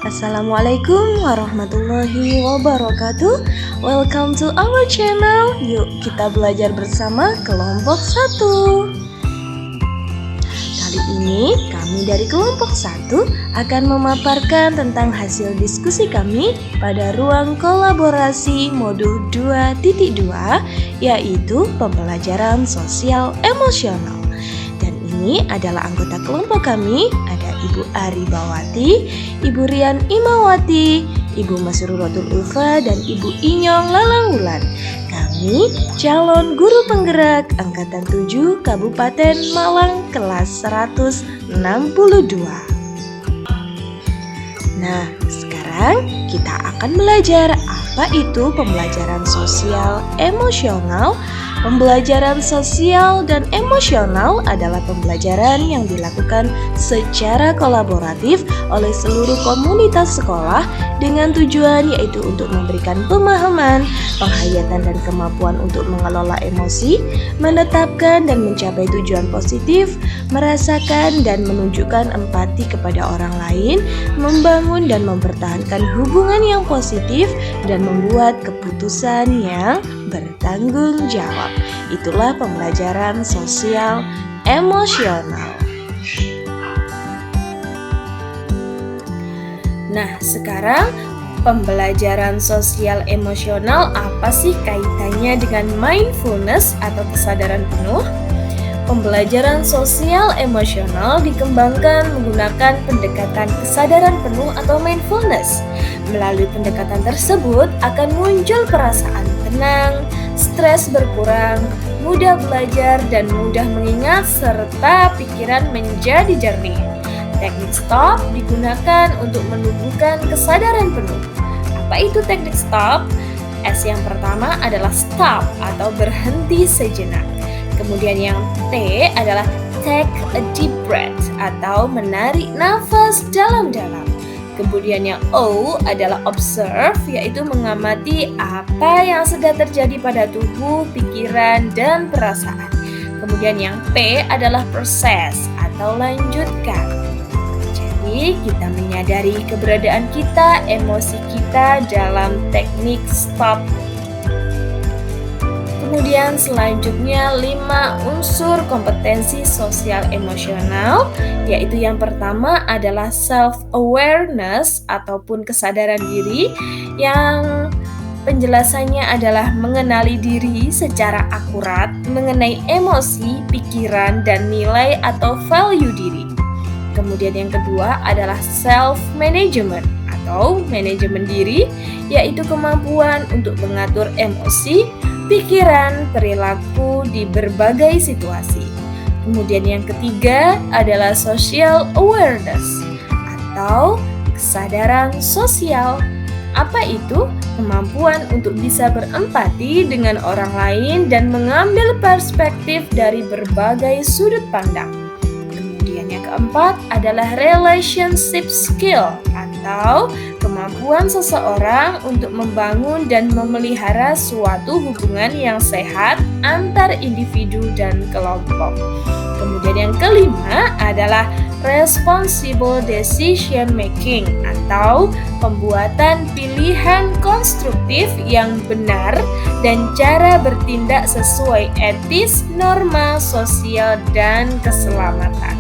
Assalamualaikum warahmatullahi wabarakatuh. Welcome to our channel. Yuk kita belajar bersama kelompok 1. Kali ini kami dari kelompok 1 akan memaparkan tentang hasil diskusi kami pada ruang kolaborasi modul 2.2, yaitu pembelajaran sosial emosional. Dan ini adalah anggota kelompok kami, ada Ibu Aribawati, Ibu Rian Imawati, Ibu Masruratul Ulfa, dan Ibu Inyong Lalangwulan. Kami calon guru penggerak angkatan 7 Kabupaten Malang kelas 162. Nah, sekarang kita akan belajar apa itu pembelajaran sosial emosional. Pembelajaran sosial dan emosional adalah pembelajaran yang dilakukan secara kolaboratif oleh seluruh komunitas sekolah dengan tujuan yaitu untuk memberikan pemahaman, penghayatan dan kemampuan untuk mengelola emosi, menetapkan dan mencapai tujuan positif, merasakan dan menunjukkan empati kepada orang lain, membangun dan mempertahankan hubungan yang positif, dan membuat keputusan yang bertanggung jawab. Itulah pembelajaran sosial emosional. Nah, sekarang pembelajaran sosial emosional apa sih kaitannya dengan mindfulness atau kesadaran penuh? Pembelajaran sosial emosional dikembangkan menggunakan pendekatan kesadaran penuh atau mindfulness. Melalui pendekatan tersebut akan muncul perasaan tenang, stres berkurang, mudah belajar dan mudah mengingat serta pikiran menjadi jernih. Teknik stop digunakan untuk menumbuhkan kesadaran penuh. Apa itu teknik stop? S yang pertama adalah stop atau berhenti sejenak. Kemudian yang T adalah take a deep breath atau menarik nafas dalam-dalam. Kemudian yang O adalah observe, yaitu mengamati apa yang sedang terjadi pada tubuh, pikiran, dan perasaan. Kemudian yang P adalah process atau lanjutkan. Jadi kita menyadari keberadaan kita, emosi kita dalam teknik stop. Kemudian selanjutnya 5 unsur kompetensi sosial emosional, yaitu yang pertama adalah self-awareness ataupun kesadaran diri, yang penjelasannya adalah mengenali diri secara akurat mengenai emosi, pikiran, dan nilai atau value diri. Kemudian yang kedua adalah self-management atau manajemen diri, yaitu kemampuan untuk mengatur emosi, pikiran, perilaku di berbagai situasi. Kemudian yang ketiga adalah social awareness atau kesadaran sosial. Apa itu? Kemampuan untuk bisa berempati dengan orang lain dan mengambil perspektif dari berbagai sudut pandang. Kemudian yang keempat adalah relationship skill atau kemampuan seseorang untuk membangun dan memelihara suatu hubungan yang sehat antar individu dan kelompok. Kemudian yang kelima adalah responsible decision making atau pembuatan pilihan konstruktif yang benar dan cara bertindak sesuai etis, norma sosial, dan keselamatan.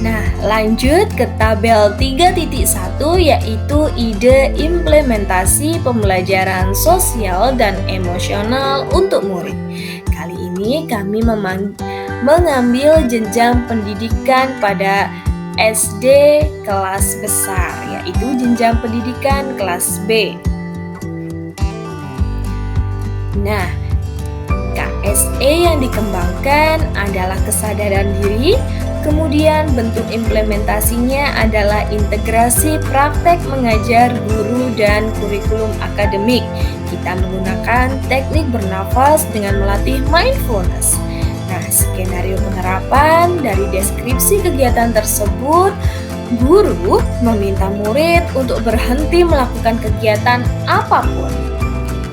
Nah, lanjut ke tabel 3.1, yaitu ide implementasi pembelajaran sosial dan emosional untuk murid. Kali ini kami mengambil jenjang pendidikan pada SD kelas besar, yaitu jenjang pendidikan kelas B. Nah, KSE yang dikembangkan adalah kesadaran diri. Kemudian bentuk implementasinya adalah integrasi praktek mengajar guru dan kurikulum akademik. Kita menggunakan teknik bernafas dengan melatih mindfulness. Nah, skenario penerapan dari deskripsi kegiatan tersebut, guru meminta murid untuk berhenti melakukan kegiatan apapun.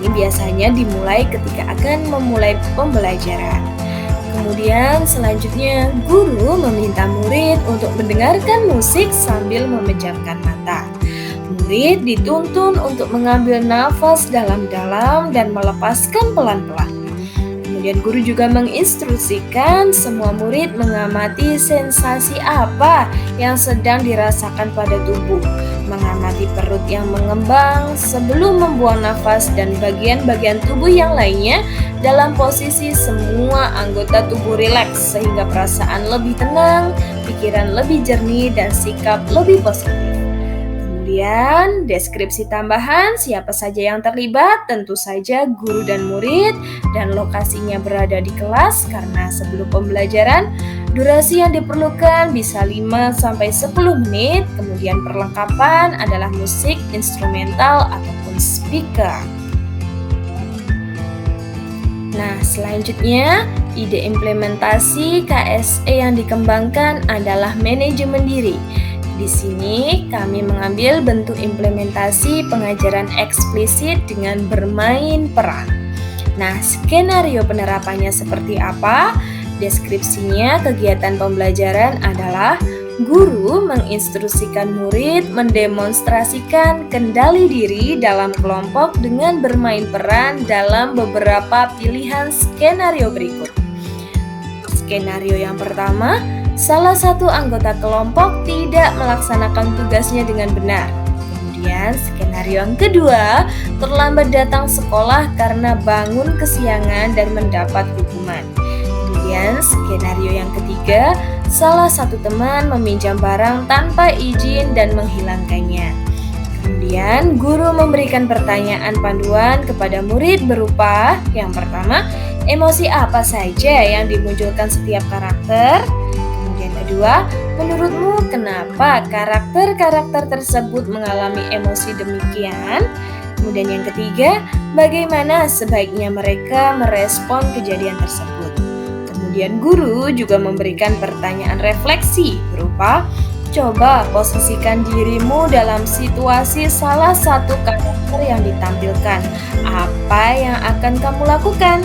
Ini biasanya dimulai ketika akan memulai pembelajaran. Kemudian selanjutnya guru meminta murid untuk mendengarkan musik sambil memejamkan mata. Murid dituntun untuk mengambil nafas dalam-dalam dan melepaskan pelan-pelan. Kemudian guru juga menginstruksikan semua murid mengamati sensasi apa yang sedang dirasakan pada tubuh, mengamati perut yang mengembang sebelum membuang nafas dan bagian-bagian tubuh yang lainnya dalam posisi semua anggota tubuh rileks sehingga perasaan lebih tenang, pikiran lebih jernih, dan sikap lebih positif. Kemudian, deskripsi tambahan siapa saja yang terlibat, tentu saja guru dan murid, dan lokasinya berada di kelas karena sebelum pembelajaran, durasi yang diperlukan bisa 5-10 menit, kemudian perlengkapan adalah musik, instrumental, ataupun speaker. Nah, selanjutnya, ide implementasi KSE yang dikembangkan adalah manajemen diri. Di sini kami mengambil bentuk implementasi pengajaran eksplisit dengan bermain peran. Nah, skenario penerapannya seperti apa? Deskripsinya kegiatan pembelajaran adalah guru menginstruksikan murid mendemonstrasikan kendali diri dalam kelompok dengan bermain peran dalam beberapa pilihan skenario berikut. Skenario yang pertama, salah satu anggota kelompok tidak melaksanakan tugasnya dengan benar. Kemudian skenario yang kedua, terlambat datang sekolah karena bangun kesiangan dan mendapat hukuman. Kemudian skenario yang ketiga, salah satu teman meminjam barang tanpa izin dan menghilangkannya. Kemudian guru memberikan pertanyaan panduan kepada murid berupa yang pertama, emosi apa saja yang dimunculkan setiap karakter? Kemudian kedua, menurutmu kenapa karakter-karakter tersebut mengalami emosi demikian? Kemudian yang ketiga, bagaimana sebaiknya mereka merespon kejadian tersebut? Kemudian guru juga memberikan pertanyaan refleksi berupa, coba posisikan dirimu dalam situasi salah satu karakter yang ditampilkan. Apa yang akan kamu lakukan?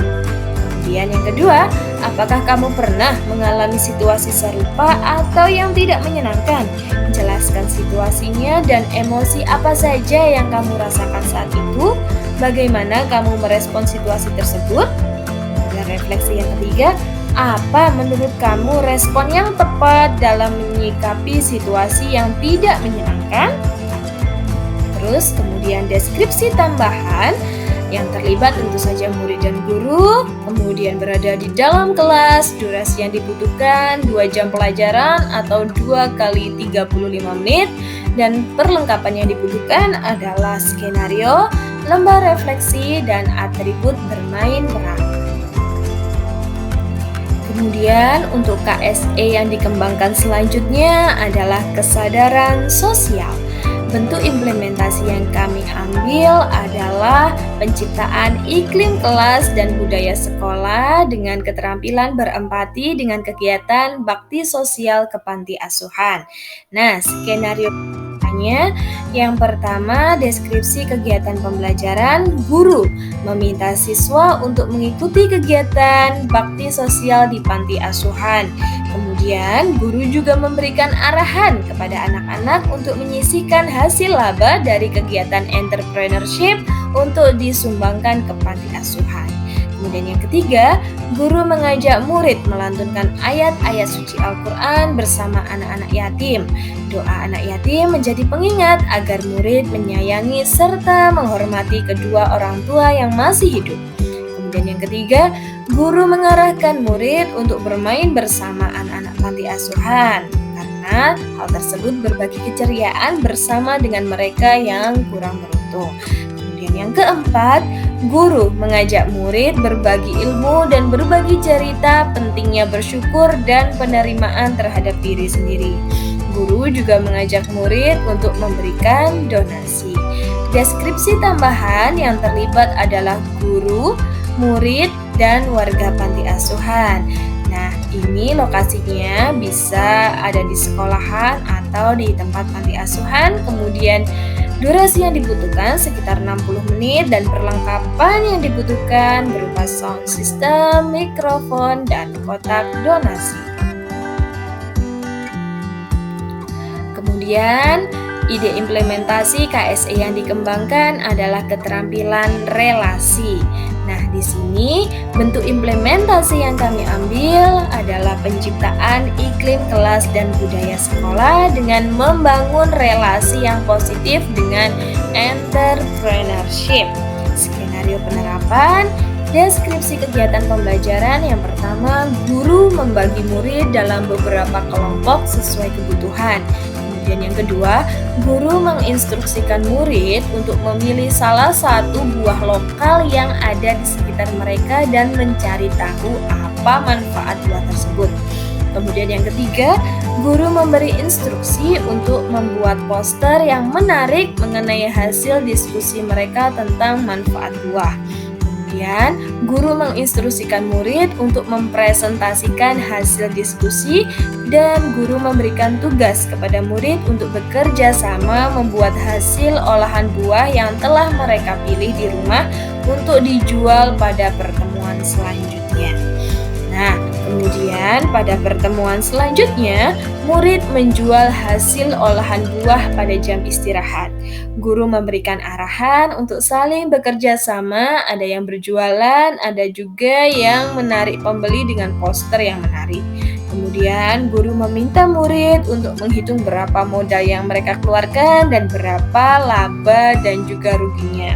Kemudian yang kedua, apakah kamu pernah mengalami situasi serupa atau yang tidak menyenangkan? Jelaskan situasinya dan emosi apa saja yang kamu rasakan saat itu. Bagaimana kamu merespon situasi tersebut? Dan refleksi yang ketiga, apa menurut kamu respon yang tepat dalam menyikapi situasi yang tidak menyenangkan? Terus kemudian deskripsi tambahan yang terlibat tentu saja murid dan guru, kemudian berada di dalam kelas, durasi yang dibutuhkan 2 jam pelajaran atau 2 kali 35 menit, dan perlengkapan yang dibutuhkan adalah skenario, lembar refleksi, dan atribut bermain peran. Kemudian untuk KSE yang dikembangkan selanjutnya adalah kesadaran sosial. Bentuk implementasi yang kami ambil adalah penciptaan iklim kelas dan budaya sekolah dengan keterampilan berempati dengan kegiatan bakti sosial ke panti asuhan. Nah, skenario yang pertama, deskripsi kegiatan pembelajaran. Guru meminta siswa untuk mengikuti kegiatan bakti sosial di panti asuhan. Kemudian, guru juga memberikan arahan kepada anak-anak untuk menyisihkan hasil laba dari kegiatan entrepreneurship untuk disumbangkan ke panti asuhan. Kemudian yang ketiga, guru mengajak murid melantunkan ayat-ayat suci Al-Quran bersama anak-anak yatim. Doa anak yatim menjadi pengingat agar murid menyayangi serta menghormati kedua orang tua yang masih hidup. Kemudian yang ketiga, guru mengarahkan murid untuk bermain bersama anak-anak panti asuhan karena hal tersebut berbagi keceriaan bersama dengan mereka yang kurang beruntung. Kemudian yang keempat, guru mengajak murid berbagi ilmu dan berbagi cerita pentingnya bersyukur dan penerimaan terhadap diri sendiri. Guru juga mengajak murid untuk memberikan donasi. Deskripsi tambahan yang terlibat adalah guru, murid, dan warga panti asuhan. Nah, Ini lokasinya bisa ada di sekolahan atau di tempat panti asuhan. Kemudian durasi yang dibutuhkan sekitar 60 menit dan perlengkapan yang dibutuhkan berupa sound system, mikrofon, dan kotak donasi. Kemudian, ide implementasi KSE yang dikembangkan adalah keterampilan relasi. Nah, di sini bentuk implementasi yang kami ambil adalah penciptaan iklim kelas dan budaya sekolah dengan membangun relasi yang positif dengan entrepreneurship. Skenario penerapan, deskripsi kegiatan pembelajaran yang pertama, guru membagi murid dalam beberapa kelompok sesuai kebutuhan. Dan yang kedua, guru menginstruksikan murid untuk memilih salah satu buah lokal yang ada di sekitar mereka dan mencari tahu apa manfaat buah tersebut. Kemudian yang ketiga, guru memberi instruksi untuk membuat poster yang menarik mengenai hasil diskusi mereka tentang manfaat buah. Kemudian, guru menginstruksikan murid untuk mempresentasikan hasil diskusi dan guru memberikan tugas kepada murid untuk bekerja sama membuat hasil olahan buah yang telah mereka pilih di rumah untuk dijual pada pertemuan selanjutnya. Nah, kemudian pada pertemuan selanjutnya, murid menjual hasil olahan buah pada jam istirahat. Guru memberikan arahan untuk saling bekerja sama, ada yang berjualan, ada juga yang menarik pembeli dengan poster yang menarik. Kemudian, guru meminta murid untuk menghitung berapa modal yang mereka keluarkan dan berapa laba dan juga ruginya.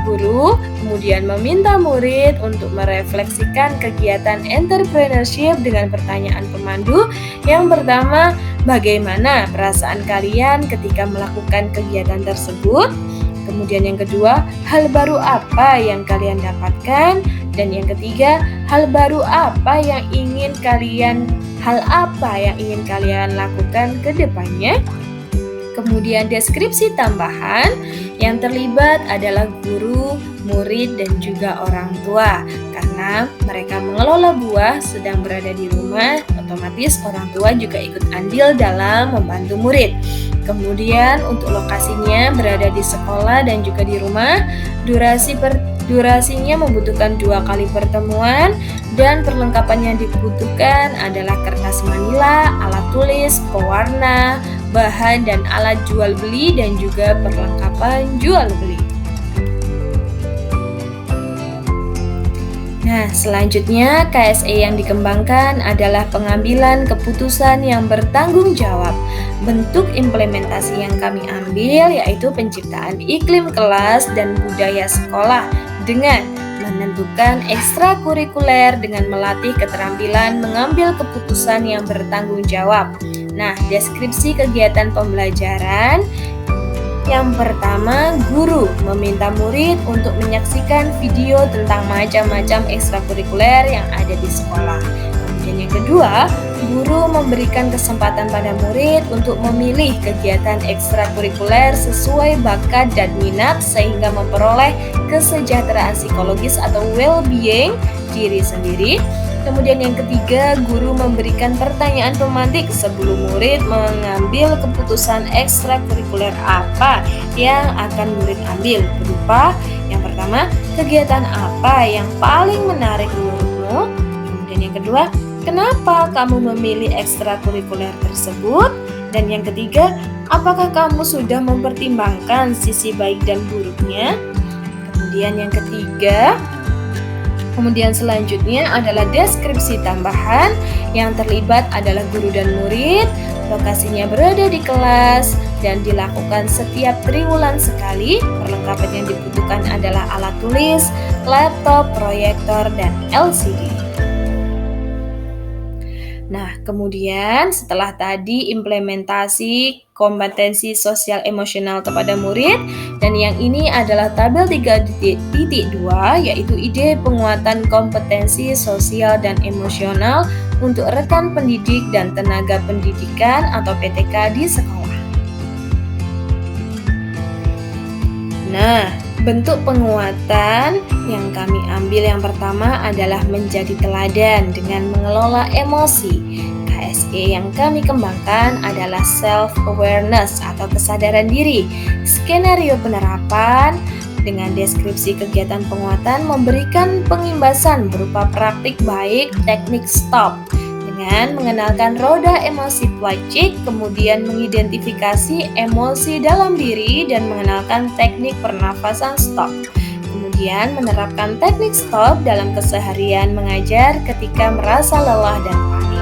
Guru kemudian meminta murid untuk merefleksikan kegiatan entrepreneurship dengan pertanyaan pemandu. Yang pertama, bagaimana perasaan kalian ketika melakukan kegiatan tersebut? Kemudian yang kedua, hal baru apa yang kalian dapatkan? Dan yang ketiga, hal apa yang ingin kalian lakukan ke depannya? Kemudian deskripsi tambahan yang terlibat adalah guru, murid, dan juga orang tua. Karena mereka mengelola buah sedang berada di rumah, otomatis orang tua juga ikut andil dalam membantu murid. Kemudian untuk lokasinya berada di sekolah dan juga di rumah, durasinya membutuhkan 2 kali pertemuan dan perlengkapan yang dibutuhkan adalah kertas manila, alat tulis, pewarna, bahan dan alat jual beli dan juga perlengkapan jual beli. Nah, selanjutnya KSE yang dikembangkan adalah pengambilan keputusan yang bertanggung jawab. Bentuk implementasi yang kami ambil yaitu penciptaan iklim kelas dan budaya sekolah dengan menentukan ekstrakurikuler dengan melatih keterampilan mengambil keputusan yang bertanggung jawab. Nah, deskripsi kegiatan pembelajaran yang pertama, guru meminta murid untuk menyaksikan video tentang macam-macam ekstrakurikuler yang ada di sekolah. Kemudian yang kedua, guru memberikan kesempatan pada murid untuk memilih kegiatan ekstrakurikuler sesuai bakat dan minat sehingga memperoleh kesejahteraan psikologis atau well-being diri sendiri. Kemudian yang ketiga, guru memberikan pertanyaan pemantik sebelum murid mengambil keputusan ekstrakurikuler apa yang akan murid ambil. Berupa yang pertama, kegiatan apa yang paling menarik menurutmu? Kemudian yang kedua, kenapa kamu memilih ekstrakurikuler tersebut? Dan yang ketiga, apakah kamu sudah mempertimbangkan sisi baik dan buruknya? Kemudian selanjutnya adalah deskripsi tambahan yang terlibat adalah guru dan murid, lokasinya berada di kelas dan dilakukan setiap triwulan sekali. Perlengkapan yang dibutuhkan adalah alat tulis, laptop, proyektor, dan LCD. Nah, kemudian setelah tadi implementasi kompetensi sosial emosional kepada murid, dan yang ini adalah tabel 3.2 yaitu ide penguatan kompetensi sosial dan emosional untuk rekan pendidik dan tenaga pendidikan atau PTK di sekolah. Nah, Bentuk penguatan yang kami ambil yang pertama adalah menjadi teladan dengan mengelola emosi. KSE yang kami kembangkan adalah self-awareness atau kesadaran diri. Skenario penerapan dengan deskripsi kegiatan penguatan memberikan pengimbasan berupa praktik baik teknik stop dengan mengenalkan roda emosi Plutchik, kemudian mengidentifikasi emosi dalam diri dan mengenalkan teknik pernafasan stop. Kemudian menerapkan teknik stop dalam keseharian mengajar ketika merasa lelah dan panik.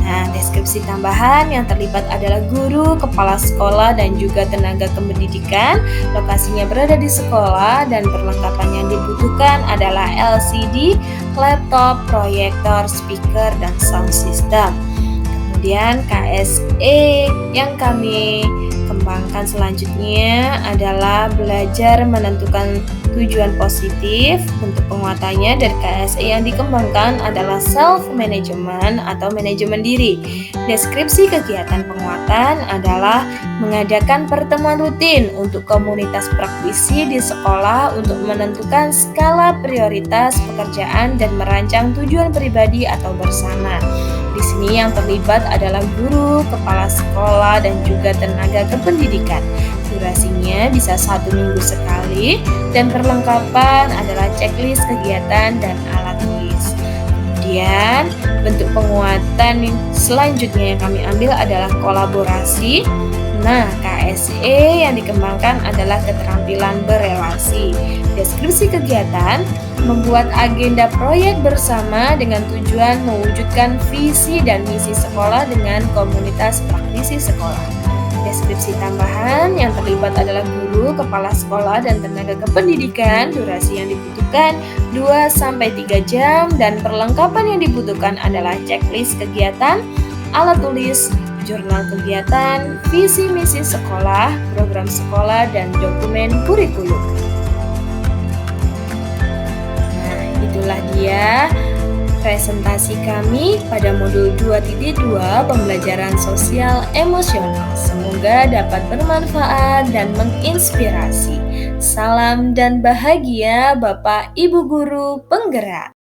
Nah, deskripsi tambahan yang terlibat adalah guru, kepala sekolah, dan juga tenaga kependidikan. Lokasinya berada di sekolah dan perlengkapan yang dibutuhkan adalah LCD, laptop, proyektor, speaker, dan sound system. Kemudian KSE yang kami kembangkan selanjutnya adalah belajar menentukan tujuan positif. Bentuk penguatannya dari KSE yang dikembangkan adalah self-management atau manajemen diri. Deskripsi kegiatan penguatan adalah mengadakan pertemuan rutin untuk komunitas praktisi di sekolah untuk menentukan skala prioritas pekerjaan dan merancang tujuan pribadi atau bersama. Di sini yang terlibat adalah guru, kepala sekolah, dan juga tenaga kependidikan. Durasinya bisa 1 minggu sekali dan perlengkapan adalah checklist kegiatan dan alat tulis. Kemudian bentuk penguatan selanjutnya yang kami ambil adalah kolaborasi. Nah, KSE yang dikembangkan adalah keterampilan berelasi. Deskripsi kegiatan membuat agenda proyek bersama dengan tujuan mewujudkan visi dan misi sekolah dengan komunitas praktisi sekolah. Deskripsi tambahan yang terlibat adalah guru, kepala sekolah, dan tenaga kependidikan. Durasi yang dibutuhkan 2-3 jam dan perlengkapan yang dibutuhkan adalah checklist kegiatan, alat tulis, jurnal kegiatan, visi misi sekolah, program sekolah, dan dokumen kurikulum. Nah, itulah dia presentasi kami pada modul 2.2 pembelajaran sosial emosional. Semoga dapat bermanfaat dan menginspirasi. Salam dan bahagia Bapak Ibu Guru Penggerak.